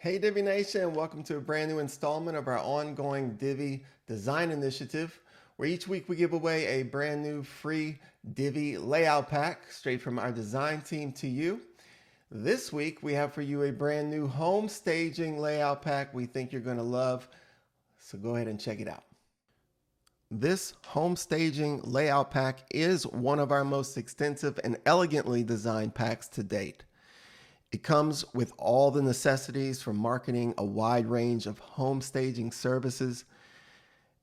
Hey Divi Nation, welcome to a brand new installment of our ongoing Divi Design Initiative, where each week we give away a brand new free Divi Layout Pack straight from our design team to you. This week we have for you a brand new home staging layout pack we think you're going to love, so go ahead and check it out. This home staging layout pack is one of our most extensive and elegantly designed packs to date. It comes with all the necessities for marketing a wide range of home staging services,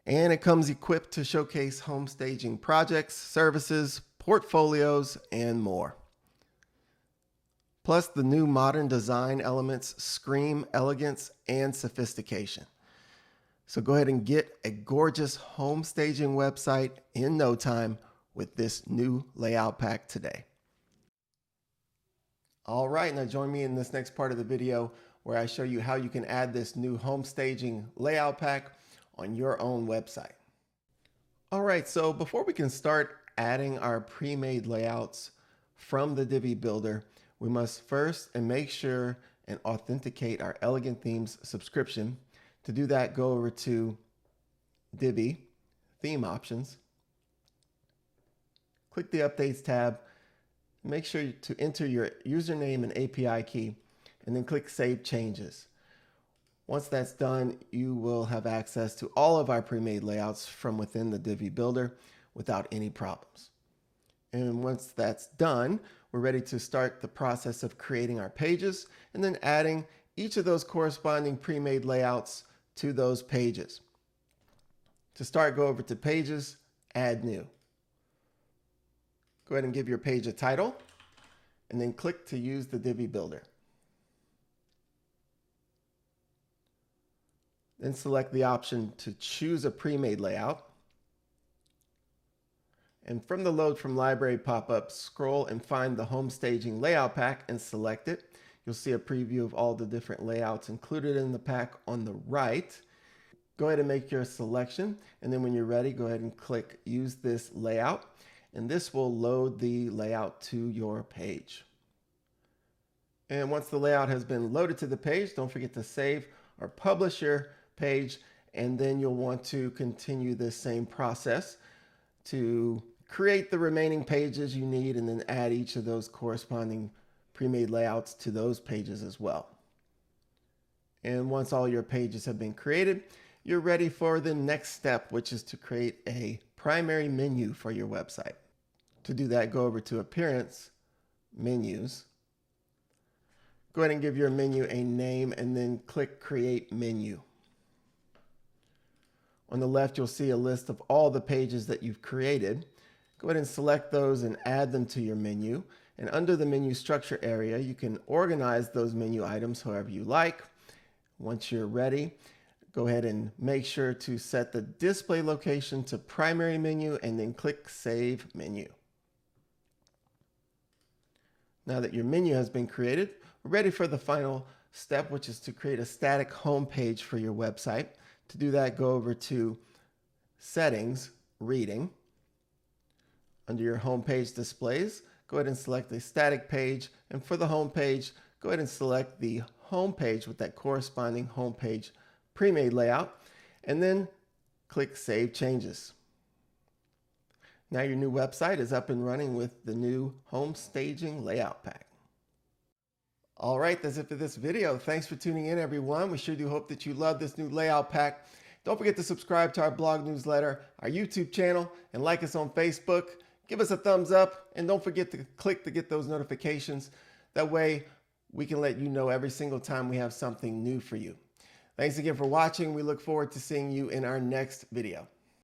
and it comes equipped to showcase home staging projects, services, portfolios, and more. Plus, the new modern design elements scream elegance and sophistication. So go ahead and get a gorgeous home staging website in no time with this new layout pack today. All right, now join me in this next part of the video where I show you how you can add this new home staging layout pack on your own website. All right, so before we can start adding our pre-made layouts from the Divi Builder, we must first make sure and authenticate our Elegant Themes subscription. To do that, go over to Divi Theme Options, click the Updates tab, make sure to enter your username and API key, and then click Save Changes. Once that's done, you will have access to all of our pre-made layouts from within the Divi Builder without any problems. And once that's done, we're ready to start the process of creating our pages and then adding each of those corresponding pre-made layouts to those pages. To start, go over to Pages, Add New. Go ahead and give your page a title, and then click to use the Divi Builder. Then select the option to choose a pre-made layout. And from the Load from Library pop-up, scroll and find the Home Staging Layout Pack and select it. You'll see a preview of all the different layouts included in the pack on the right. Go ahead and make your selection, and then when you're ready, go ahead and click Use this layout. And this will load the layout to your page. And once the layout has been loaded to the page, don't forget to save or publish your page, and then you'll want to continue this same process to create the remaining pages you need and then add each of those corresponding pre-made layouts to those pages as well. And once all your pages have been created, you're ready for the next step, which is to create a primary menu for your website. To do that, go over to Appearance, Menus. Go ahead and give your menu a name and then click Create Menu. On the left, you'll see a list of all the pages that you've created. Go ahead and select those and add them to your menu. And under the menu structure area, you can organize those menu items however you like. Once you're ready, go ahead and make sure to set the display location to primary menu and then click Save Menu. Now that your menu has been created, we're ready for the final step, which is to create a static home page for your website. To do that, go over to Settings, Reading. Under your home page displays, go ahead and select a static page. And for the home page, go ahead and select the home page with that corresponding home page pre-made layout, and then click Save Changes. Now your new website is up and running with the new home staging layout pack. All right, that's it for this video. Thanks for tuning in, everyone. We sure do hope that you love this new layout pack. Don't forget to subscribe to our blog newsletter, our YouTube channel, and like us on Facebook. Give us a thumbs up, and don't forget to click to get those notifications. That way we can let you know every single time we have something new for you. Thanks again for watching. We look forward to seeing you in our next video.